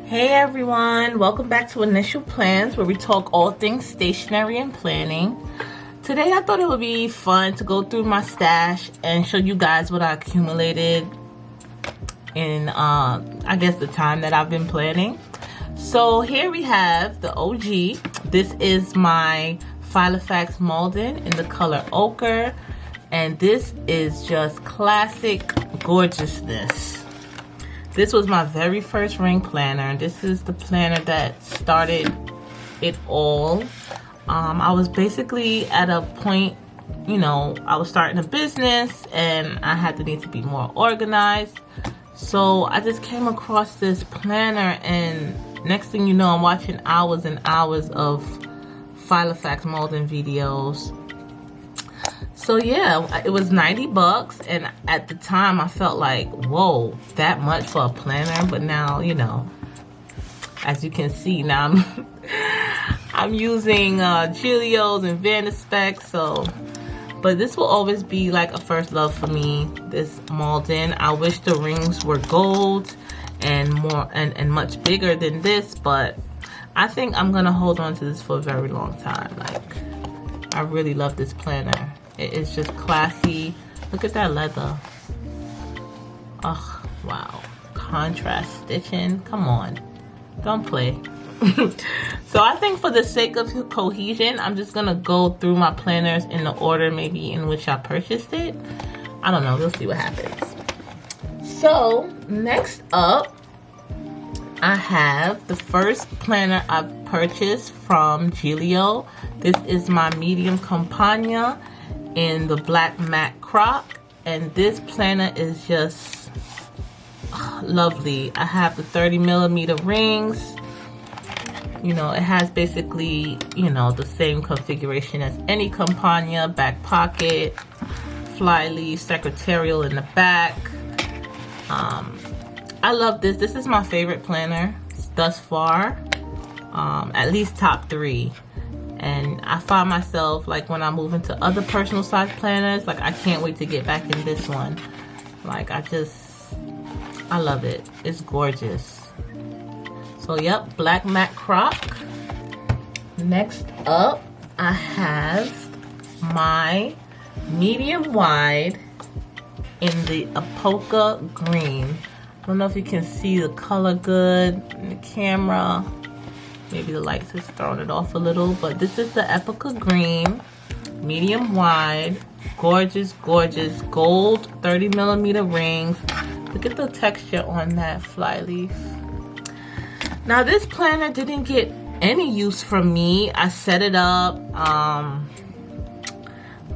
Hey everyone, welcome back to Initial Plans, where we talk all things stationery and planning. Today I thought it would be fun to go through my stash and show you guys what I accumulated in I guess the time that I've been planning. So here we have the OG. This is my Filofax Malden in the color ochre, and this is just classic gorgeousness. This was my very first ring planner, and this is the planner that started it all. I was basically at a point, I was starting a business and I had the need to be more organized. So I just came across this planner, and next thing you know, I'm watching hours and hours of Filofax Malden videos. So yeah, it was 90 bucks, and at the time I felt like, whoa, that much for a planner. But now, as you can see, now I'm using Gillio's and spek. So, but this will always be like a first love for me, this Malden. I wish the rings were gold and more and much bigger than this, but I think I'm gonna hold on to this for a very long time. Like, I really love this planner. It is just classy. Look at that leather. Oh, wow. Contrast stitching. Come on. Don't play. So I think for the sake of cohesion, I'm just going to go through my planners in the order maybe in which I purchased it. I don't know. We'll see what happens. So next up, I have the first planner I've purchased from Gillio. This is my medium Campagna in the black matte Croc, and this planner is just lovely. I have the 30mm rings. It has basically, the same configuration as any Campagna. Back pocket, fly leaf, secretarial in the back. I love this. This is my favorite planner thus far, at least top 3. And I find myself, like, when I move into other personal size planners, like, I can't wait to get back in this one. Like, I love it. It's gorgeous. So, yep, black matte Croc. Next up, I have my medium wide in the Apoca green. I don't know if you can see the color good in the camera. Maybe the lights has thrown it off a little, but this is the Apoca green, medium wide, gorgeous, gorgeous, gold 30mm rings. Look at the texture on that fly leaf. Now this planner didn't get any use from me. I set it up,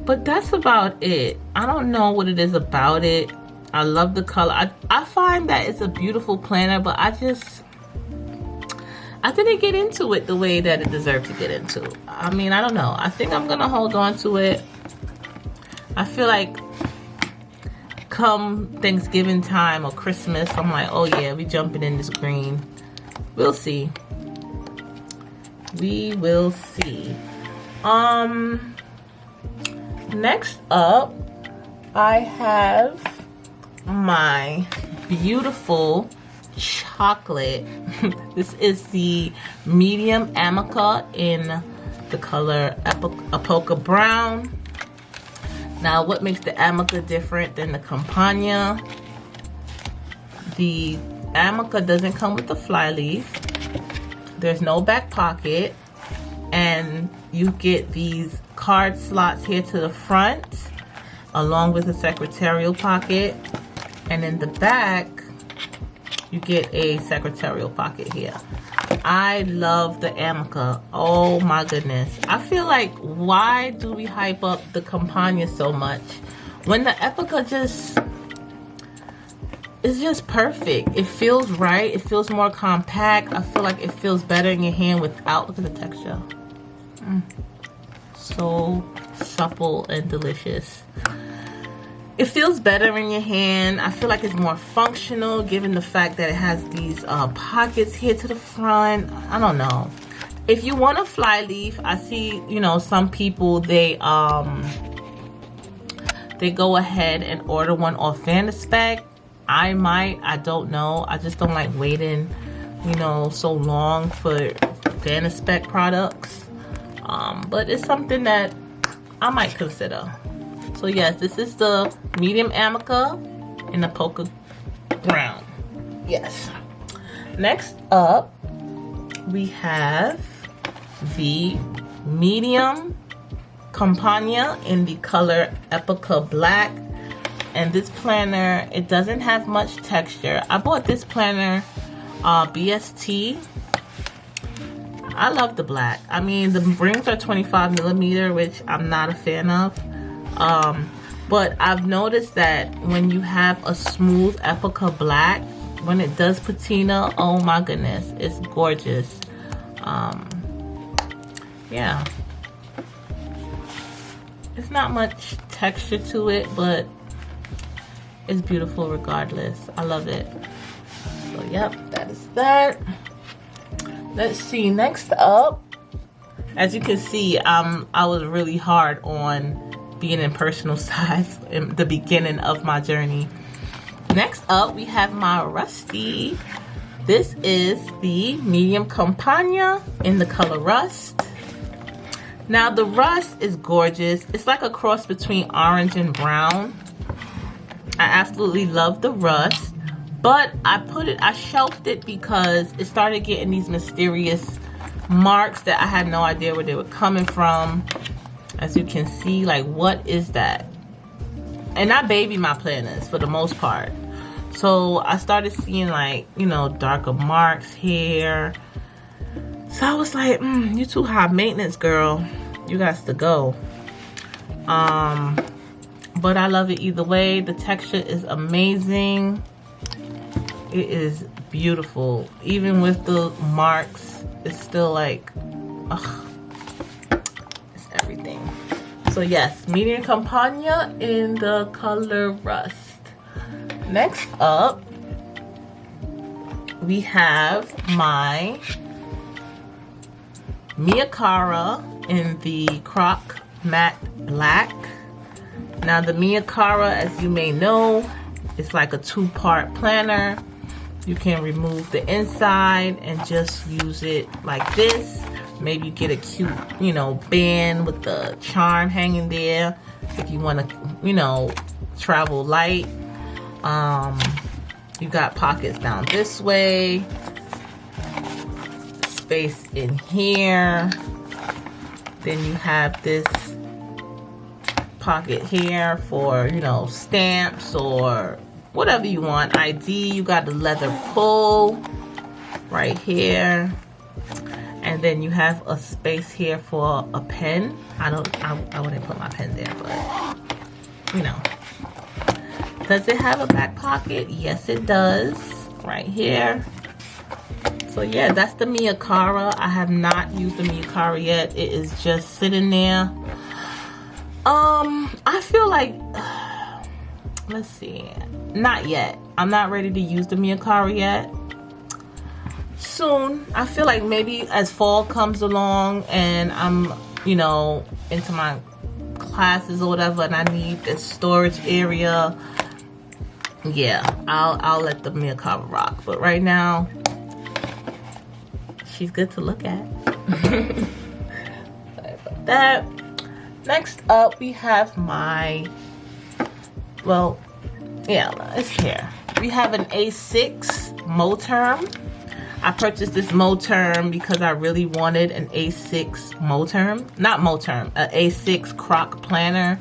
but that's about it. I don't know what it is about it. I love the color. I find that it's a beautiful planner, but I didn't get into it the way that it deserved to get into. I mean, I don't know. I think I'm gonna hold on to it. I feel like come Thanksgiving time or Christmas, I'm like, oh yeah, we jumping in this green. We'll see. We will see. Next up, I have my beautiful chocolate. This is the medium Apoca in the color Apoca brown. Now, what makes the Apoca different than the Campagna? The Apoca doesn't come with the fly leaf. There's no back pocket, and you get these card slots here to the front, along with a secretarial pocket, and in the back you get a secretarial pocket here. I love the Apoca. Oh my goodness. I feel like, why do we hype up the Campagna so much when the Apoca it's just perfect? It feels right. It feels more compact. I feel like it feels better in your hand without, look at the texture. So supple and delicious. It feels better in your hand. I feel like it's more functional given the fact that it has these pockets here to the front. I don't know. If you want a fly leaf, I see, some people, they go ahead and order one off spek. I don't know. I just don't like waiting you know, so long for spek products. But it's something that I might consider. So yes, this is the medium Apoca in the Apoca brown. Yes. Next up, we have the medium Campagna in the color Apoca black. And this planner, it doesn't have much texture. I bought this planner BST. I love the black. I mean, the rings are 25 millimeter, which I'm not a fan of. But I've noticed that when you have a smooth Apoca black, when it does patina, oh my goodness, it's gorgeous. Yeah. It's not much texture to it, but it's beautiful regardless. I love it. So yep, that is that. Let's see, next up, as you can see, I was really hard on being in personal size in the beginning of my journey. Next up, we have my Rusty. This is the medium Campagna in the color Rust. Now the rust is gorgeous. It's like a cross between orange and brown. I absolutely love the rust, but I shelved it because it started getting these mysterious marks that I had no idea where they were coming from. As you can see, like, what is that? And I baby my planners for the most part. So I started seeing, like, you know, darker marks here. So I was like, you too high maintenance, girl. You got to go. But I love it either way. The texture is amazing. It is beautiful. Even with the marks, it's still like, ugh, it's everything. So yes, medium Campagna in the color Rust. Next up, we have my Miyakara in the Croc matte black. Now the Miyakara, as you may know, it's like a two-part planner. You can remove the inside and just use it like this. Maybe get a cute, you know, band with the charm hanging there if you want to, you know, travel light. You got pockets down this way, space in here. Then you have this pocket here for, you know, stamps or whatever you want. ID, you got the leather pull right here. And then you have a space here for a pen. I wouldn't put my pen there, but you know. Does it have a back pocket? Yes, it does. Right here. So yeah, that's the Miyakara. I have not used the Miyakara yet. It is just sitting there. I feel like, let's see, not yet. I'm not ready to use the Miyakara yet. Soon. I feel like maybe as fall comes along and I'm, you know, into my classes or whatever, and I need this storage area, yeah, I'll let the Miyakara rock. But right now, she's good to look at. Sorry about that. Next up, we have my, well, yeah, it's here. We have an A6 Moterm. I purchased this Moterm because I really wanted an A6 Moterm. Not Moterm, an A6 Croc planner.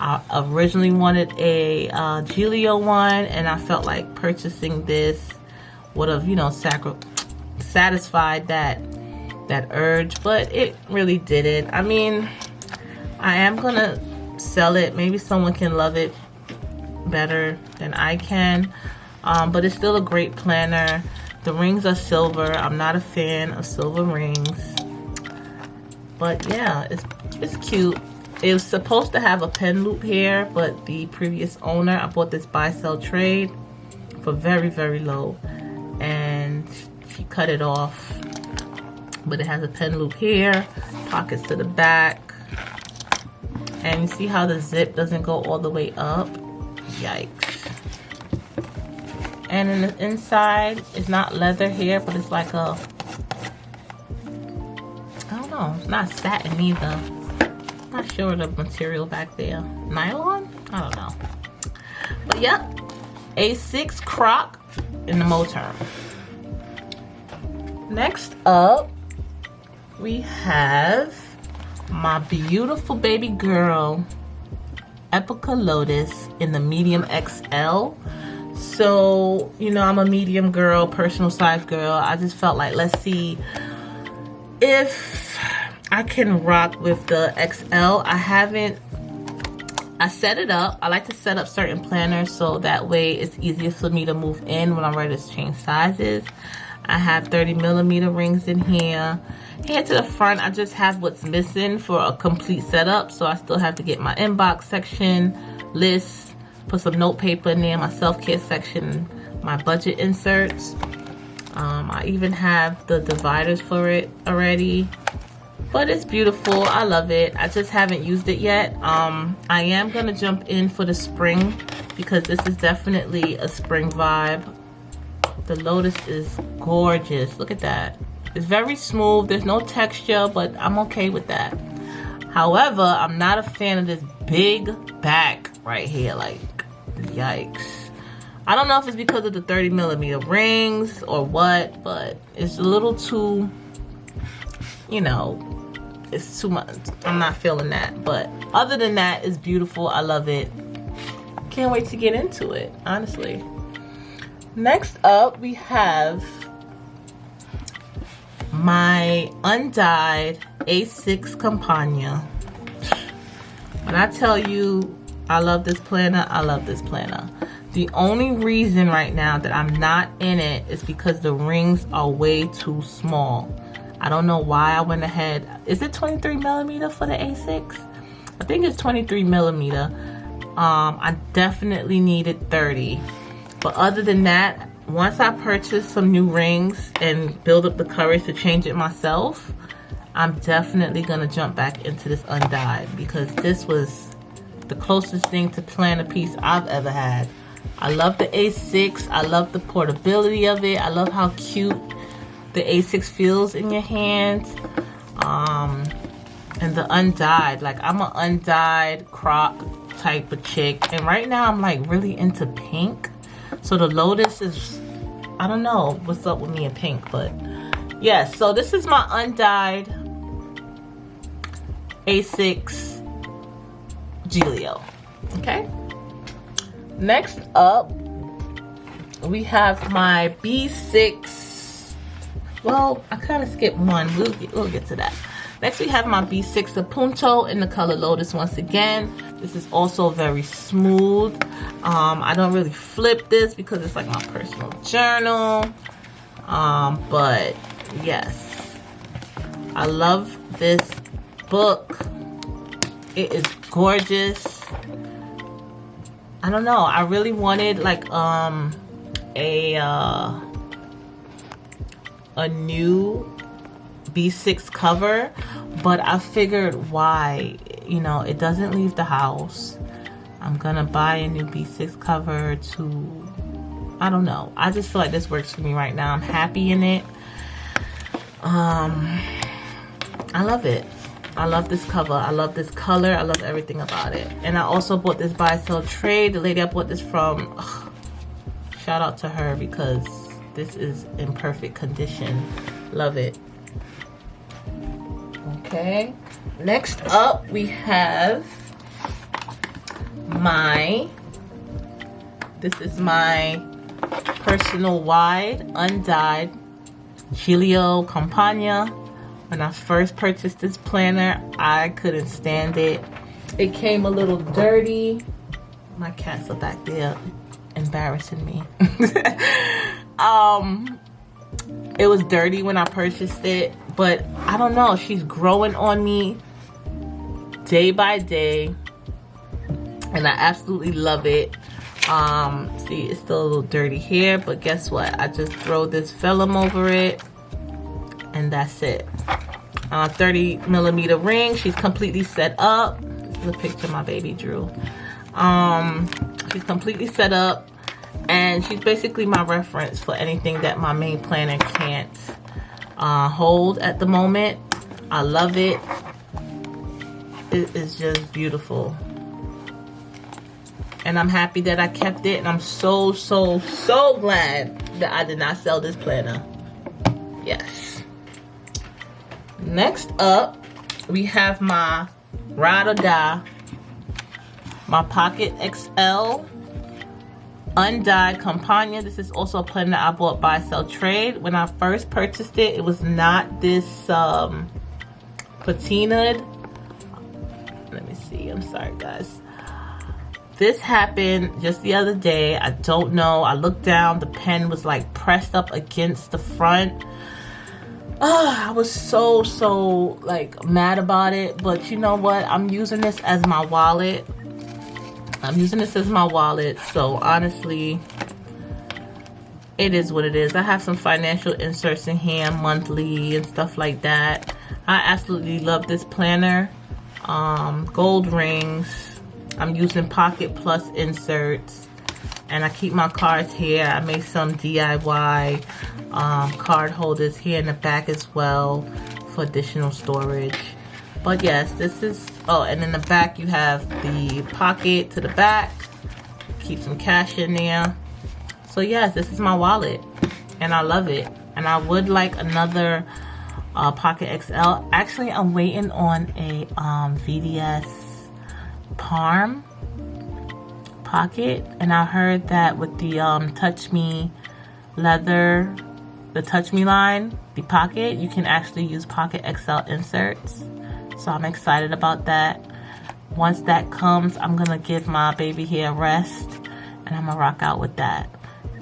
I originally wanted a Gillio one, and I felt like purchasing this would have, you know, satisfied that urge, but it really didn't. I mean, I am gonna sell it. Maybe someone can love it better than I can, but it's still a great planner. The rings are silver. I'm not a fan of silver rings, but yeah, it's cute. It was supposed to have a pen loop here, but the previous owner, I bought this buy sell trade for very, very low, and she cut it off. But it has a pen loop here, pockets to the back, and you see how the zip doesn't go all the way up? Yikes. And in the inside, it's not leather here, but it's like a, I don't know, it's not satin either. Not sure the material back there. Nylon? I don't know. But yep, A6 Croc in the Moterm. Next up, we have my beautiful baby girl, Apoca Lotus in the medium XL. So, you know, I'm a medium girl, personal size girl. I just felt like, let's see if I can rock with the XL. I set it up. I like to set up certain planners so that way it's easier for me to move in when I'm ready to change sizes. I have 30mm rings in here. Here to the front, I just have what's missing for a complete setup. So I still have to get my inbox section, lists, put some note paper in there, my self-care section, my budget inserts. I even have the dividers for it already. But it's beautiful. I love it. I just haven't used it yet. I am going to jump in for the spring because this is definitely a spring vibe. The Lotus is gorgeous. Look at that. It's very smooth. There's no texture, but I'm okay with that. However, I'm not a fan of this big back right here. Like, yikes. I don't know if it's because of the 30mm rings or what, but it's a little too, you know, it's too much. I'm not feeling that. But other than that, it's beautiful. I love it. Can't wait to get into it, honestly. Next up, we have my undyed A6 Campagna. When I tell you I love this planner, I love this planner. The only reason right now that I'm not in it is because the rings are way too small. I don't know why I went ahead. Is it 23mm for the A6? I think it's 23mm. I definitely needed 30. But other than that, once I purchase some new rings and build up the courage to change it myself, I'm definitely gonna jump back into this undyed because this was the closest thing to planner piece I've ever had. I love the A6. I love the portability of it. I love how cute the A6 feels in your hands. And the undyed, like I'm an undyed Croc type of chick, and right now I'm like really into pink. So the Lotus is, I don't know what's up with me in pink, but yes. So this is my undyed A6 Gillio. Okay. Next up, we have my B6. Well, I kind of skipped one. We'll get to that. Next, we have my B6 Apunto in the color Lotus once again. This is also very smooth. I don't really flip this because it's like my personal journal. But yes, I love this book. It is gorgeous. I don't know. I really wanted like a new B6 cover, but I figured why, you know, it doesn't leave the house. I'm gonna buy a new B6 cover to, I don't know. I just feel like this works for me right now. I'm happy in it. I love it. I love this cover. I love this color. I love everything about it. And I also bought this buy sell trade. The lady I bought this from, shout out to her because this is in perfect condition. Love it. Okay. Next up, we have this is my personal wide undyed Gillio Campagna. When I first purchased this planner, I couldn't stand it. It came a little dirty. My cats are back there embarrassing me. It was dirty when I purchased it, but I don't know. She's growing on me day by day, and I absolutely love it. See, it's still a little dirty here, but guess what? I just throw this vellum over it, and that's it. 30mm ring. She's completely set up. This is a picture my baby drew. She's completely set up. And she's basically my reference for anything that my main planner can't hold at the moment. I love it. It is just beautiful. And I'm happy that I kept it. And I'm so glad that I did not sell this planner. Yes. Next up, we have my ride or die. My Pocket XL undyed companion. This is also a planner I bought buy sell trade. When I first purchased it, it was not this patinaed. Let me see. I'm sorry, guys. This happened just the other day. I don't know. I looked down. The pen was like pressed up against the front. I was so like mad about it. But you know what? I'm using this as my wallet. So honestly, it is what it is. I have some financial inserts in here, monthly and stuff like that. I absolutely love this planner. Gold rings. I'm using Pocket Plus inserts, and I keep my cards here. I made some DIY card holders here in the back as well for additional storage. But yes, this is, oh, and in the back you have the pocket to the back. Keep some cash in there. So yes, this is my wallet, and I love it. And I would like another Pocket XL. Actually, I'm waiting on a VDS Palm pocket, and I heard that with the Touch Me leather, the Touch Me line, the pocket, you can actually use Pocket XL inserts. So I'm excited about that. Once that comes, I'm gonna give my baby hair a rest, and I'm gonna rock out with that.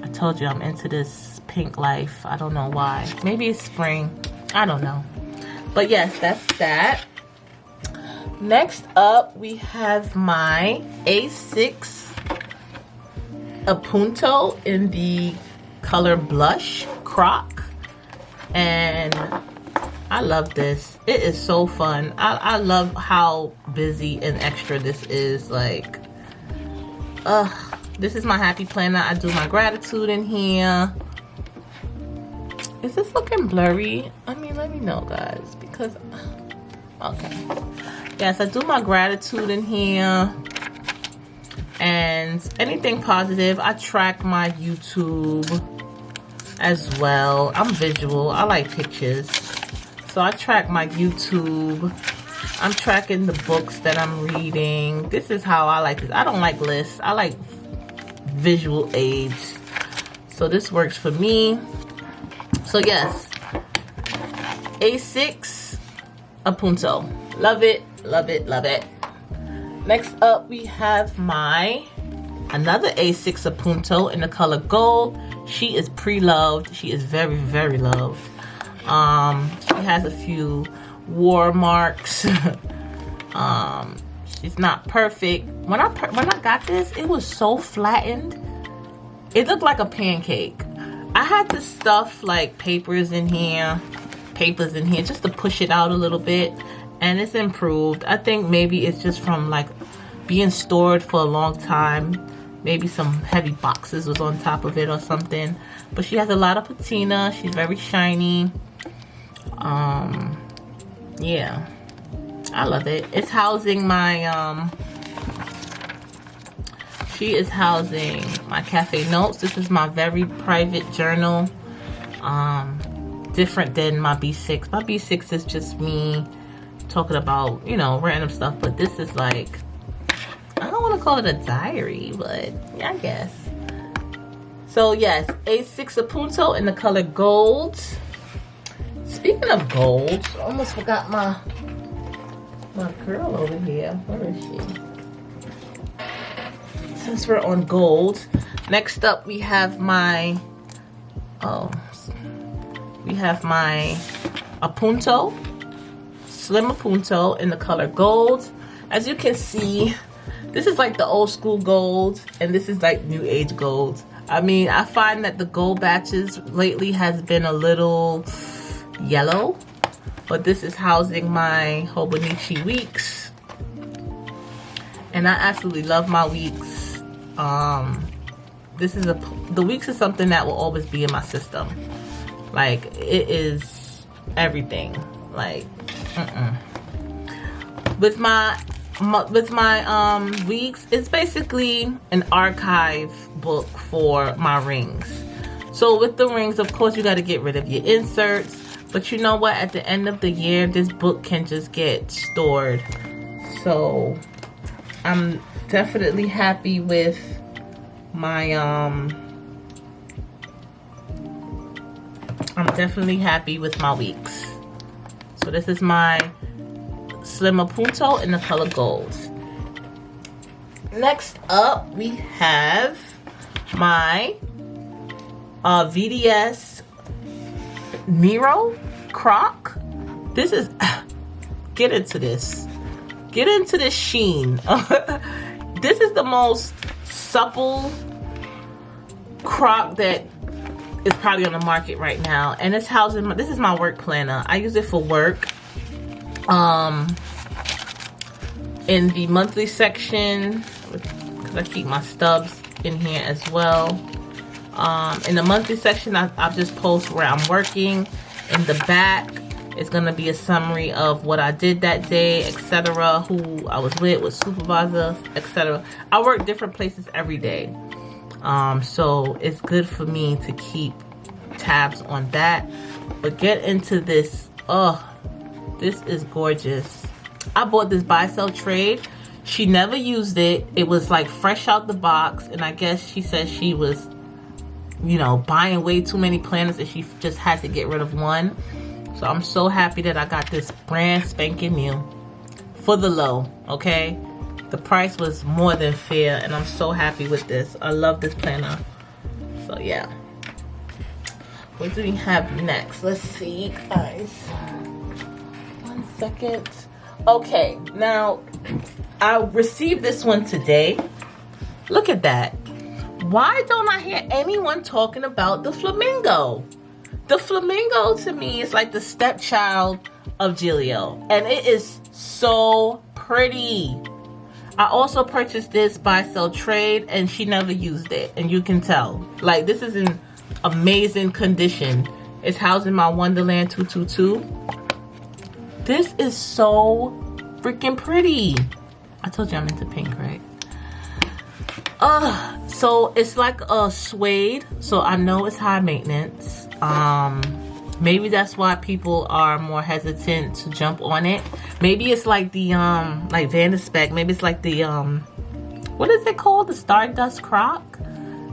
I told you I'm into this pink life. I don't know why. Maybe it's spring. I don't know. But yes, that's that. Next up, we have my A6 Apunto in the color Blush Croc. And I love this. It is so fun. I love how busy and extra this is. Like, this is my happy planner. I do my gratitude in here. Is this looking blurry? I mean, let me know, guys, because, okay. Yes, I do my gratitude in here. And anything positive, I track my YouTube as well. I'm visual. I like pictures. So I track my YouTube. I'm tracking the books that I'm reading. This is how I like this. I don't like lists. I like visual aids. So this works for me. So yes, A6 Apunto. Love it, love it, love it. Next up, we have another A6 Apunto in the color gold. She is pre-loved. She is very loved. She has a few war marks. She's not perfect. When I got this, it was so flattened. It looked like a pancake. I had to stuff like papers in here just to push it out a little bit, and it's improved. I think maybe it's just from like being stored for a long time. Maybe some heavy boxes was on top of it or something. But she has a lot of patina. She's very shiny. Yeah, I love it. It's housing my she is housing my cafe notes. This is my very private journal. Different than my B6. My B6 is just me talking about, you know, random stuff, but this is like, I don't want to call it a diary, but yeah, I guess. So yes, A6 Apunto in the color gold. Speaking of gold, I almost forgot my girl over here. Where is she? Since we're on gold, next up we have my Apunto, Slim Apunto in the color gold. As you can see, this is like the old school gold, and this is like new age gold. I mean, I find that the gold batches lately has been a little yellow, but this is housing my Hobonichi weeks, and I absolutely love my weeks. the weeks is something that will always be in my system. Like, it is everything. Like, with my weeks, it's basically an archive book for my rings. So with the rings, of course, you got to get rid of your inserts. But you know what? At the end of the year, this book can just get stored. So I'm definitely happy with my weeks. So this is my Slim Punto in the color gold. Next up, we have my VDS Miro Croc. This is get into this sheen. This is the most supple Croc that is probably on the market right now, and it's housed in this is my work planner. I use it for work. In the monthly section, because I keep my stubs in here as well. In the monthly section, I'll just post where I'm working. In the back, it's gonna be a summary of what I did that day, etc. Who I was with supervisor, etc. I work different places every day. So it's good for me to keep tabs on that. But get into this. Oh, this is gorgeous. I bought this buy sell trade. She never used it. It was like fresh out the box, and I guess she said she was, you know, buying way too many planners and she just had to get rid of one. So I'm so happy that I got this brand spanking new for the low, okay? The price was more than fair, and I'm so happy with this. I love this planner. So yeah. What do we have next? Let's see, guys. 1 second. Okay, now I received this one today. Look at that. Why don't I hear anyone talking about the flamingo? The flamingo to me is like the stepchild of Gillio, and it is so pretty. I also purchased this buy sell trade, and she never used it, and you can tell. Like, this is in amazing condition. It's housed in my Wonderland 222. This is so freaking pretty. I told you I'm into pink, right? So it's like a suede, so I know it's high maintenance. Maybe that's why people are more hesitant to jump on it. Maybe it's like the like Spek. Maybe it's like the what is it called? The Stardust Croc?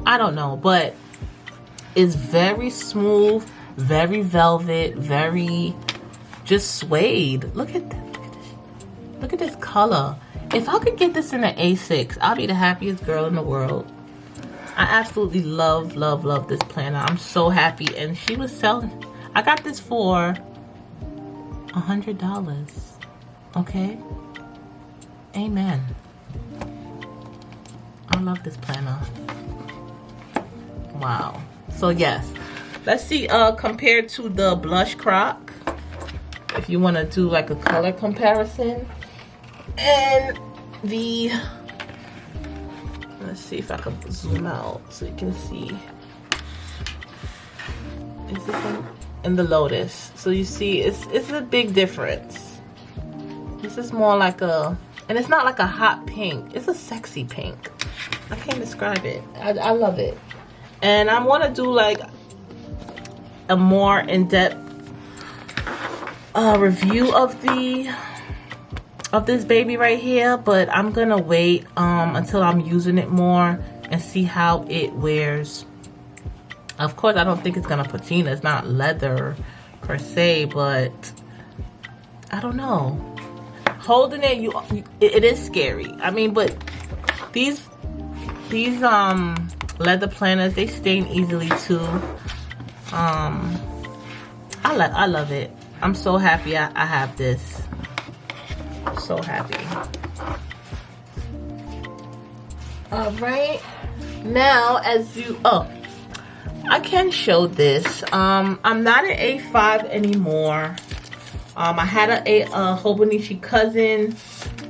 I don't know, but it's very smooth, very velvet, very just suede. Look at this. Look at this color. If I could get this in an A6, I'll be the happiest girl in the world. I absolutely love, love, love this planner. I'm so happy. And she was selling. I got this for $100. Okay? Amen. I love this planner. Wow. So yes. Let's see, compared to the blush Croc. If you want to do like a color comparison. And the, let's see if I can zoom out so you can see. Is this one? In the Lotus. So you see, it's a big difference. This is more like a, and it's not like a hot pink. It's a sexy pink. I can't describe it. I love it. And I want to do like a more in-depth review of this baby right here, but I'm gonna wait until I'm using it more and see how it wears. Of course, I don't think it's gonna patina. It's not leather per se, but I don't know. Holding it, it is scary. I mean, but these leather planners, they stain easily too. I love it. I'm so happy I have this. So happy. All right, now as you, I can show this. I'm not an A5 anymore. I had a Hobonichi cousin.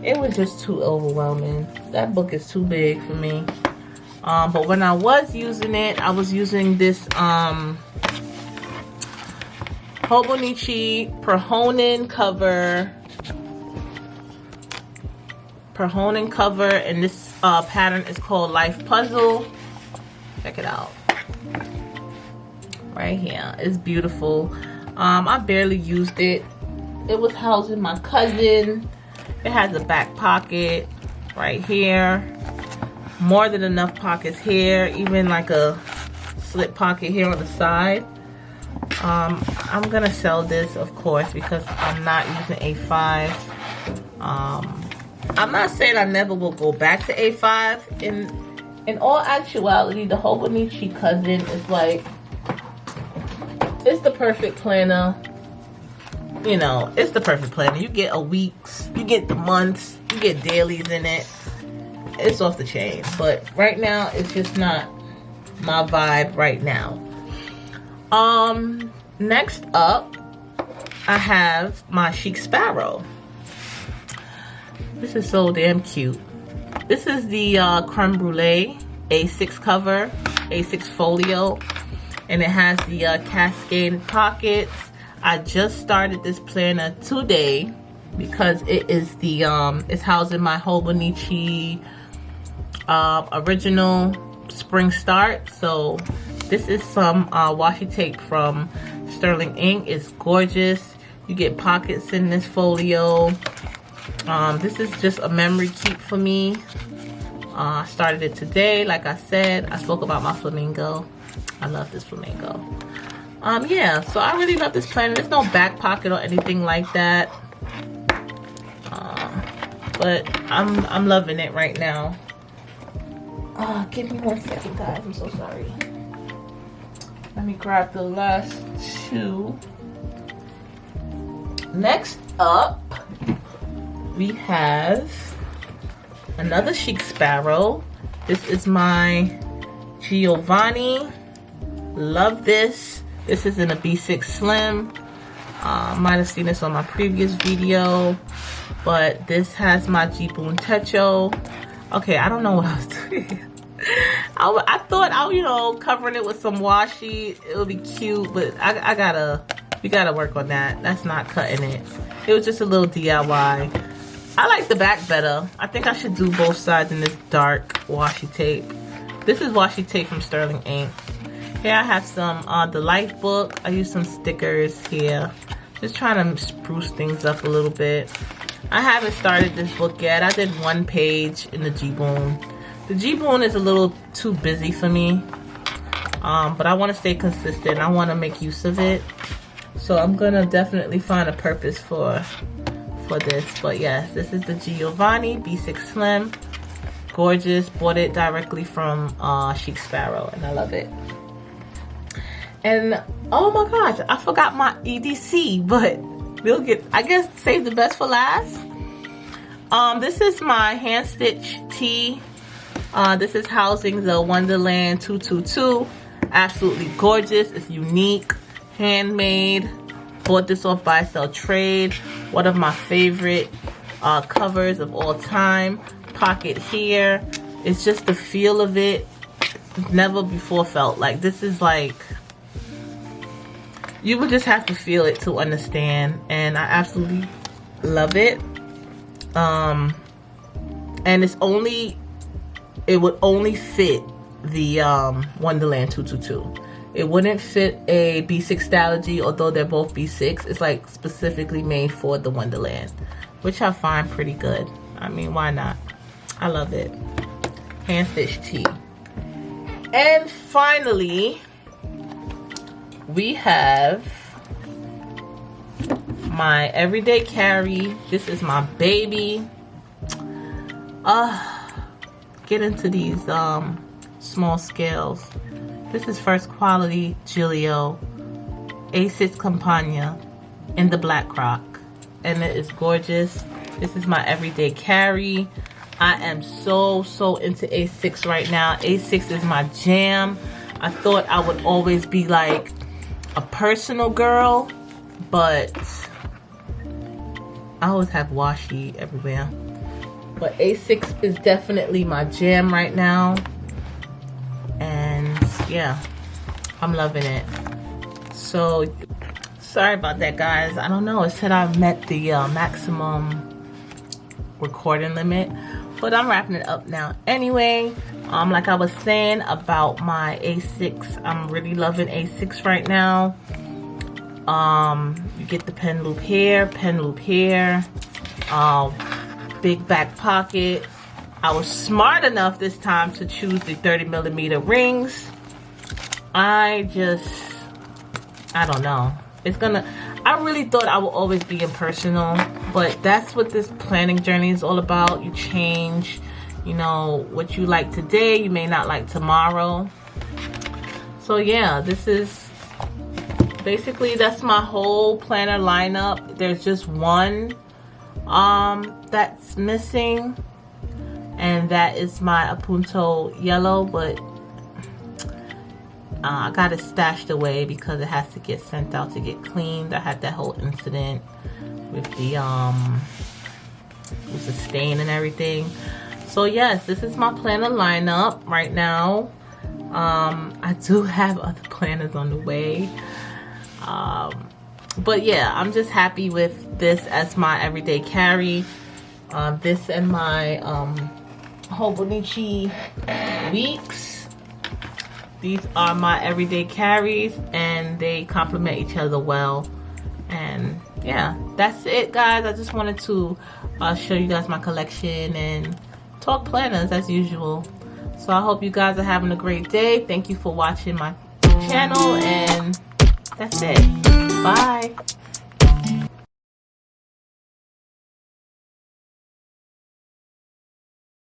It was just too overwhelming. That book is too big for me. But when I was using it, I was using this Hobonichi Perhonen cover, and this pattern is called Life Puzzle. Check it out. Right here. It's beautiful. I barely used it. It was housing my cousin. It has a back pocket right here. More than enough pockets here. Even like a slip pocket here on the side. I'm gonna sell this, of course, because I'm not using A5. I'm not saying I never will go back to A5. In all actuality, the Hobonichi cousin is like, it's the perfect planner. You know, it's the perfect planner. You get a week's, you get the months, you get dailies in it. It's off the chain. But right now, it's just not my vibe right now. Next up, I have my Chic Sparrow. This is so damn cute. This is the Creme Brulee A6 cover, A6 folio, and it has the cascaded pockets. I just started this planner today because it is the it's housing my Hobonichi original spring start. So this is some washi tape from Sterling Ink. It's gorgeous. You get pockets in this folio. This is just a memory keep for me. I started it today. Like I said, I spoke about my flamingo. I love this flamingo. Yeah, so I really love this planner. There's no back pocket or anything like that. But I'm loving it right now. Give me 1 second, guys. I'm so sorry. Let me grab the last two. Next up, we have another Chic Sparrow. This is my Giovanni. Love this. This is in a B6 Slim. Might have seen this on my previous video, but this has my Jibun Techo. Okay, I don't know what I was doing. I thought, you know, covering it with some washi, it would be cute, but we gotta work on that. That's not cutting it. It was just a little DIY. I like the back better. I think I should do both sides in this dark washi tape. This is washi tape from Sterling Ink. Here I have some the Life book. I use some stickers here. Just trying to spruce things up a little bit. I haven't started this book yet. I did 1 page in the Jibun. The Jibun is a little too busy for me. But I want to stay consistent. I want to make use of it. So I'm going to definitely find a purpose for this. But yes, this is the Giovanni B6 Slim. Gorgeous. Bought it directly from Chic Sparrow, and I love it. And oh my gosh, I forgot my EDC, but we'll get, I guess, save the best for last. This is my hand stitch tee. This is housing the Wonderland 222. Absolutely gorgeous. It's unique, handmade. Bought this off Buy Sell Trade. One of my favorite covers of all time. Pocket here. It's just the feel of it. Never before felt like this. Is like, you would just have to feel it to understand, and I absolutely love it. And it would only fit the Wonderland 222. It wouldn't fit a B6 Stalogy, although they're both B6. It's like specifically made for the Wonderland, which I find pretty good. I mean, why not? I love it. Hand stitch tee. And finally, we have my everyday carry. This is my baby. Get into these small scales. This is first quality Gillio A6 Campagna in the black Croc, and it is gorgeous. This is my everyday carry. I am so into A6 right now. A6 is my jam. I thought I would always be like a personal girl, but I always have washi everywhere. But A6 is definitely my jam right now. yeah, I'm loving it. So sorry about that, guys. I don't know, it said I met the maximum recording limit, but I'm wrapping it up now anyway. Like I was saying about my A6, I'm really loving A6 right now. You get the pen loop here, big back pocket. I was smart enough this time to choose the 30mm rings. I don't know. I really thought I would always be impersonal, but that's what this planning journey is all about. You change, you know, what you like today, you may not like tomorrow. So yeah, this is basically, that's my whole planner lineup. There's just one that's missing, and that is my Apoca yellow, but I got it stashed away because it has to get sent out to get cleaned. I had that whole incident with the stain and everything. So yes, this is my planner lineup right now. I do have other planners on the way. But yeah, I'm just happy with this as my everyday carry. This and my Hobonichi weeks. These are my everyday carries, and they complement each other well. And yeah, that's it, guys. I just wanted to show you guys my collection and talk planners as usual. So I hope you guys are having a great day. Thank you for watching my channel, and that's it. Bye.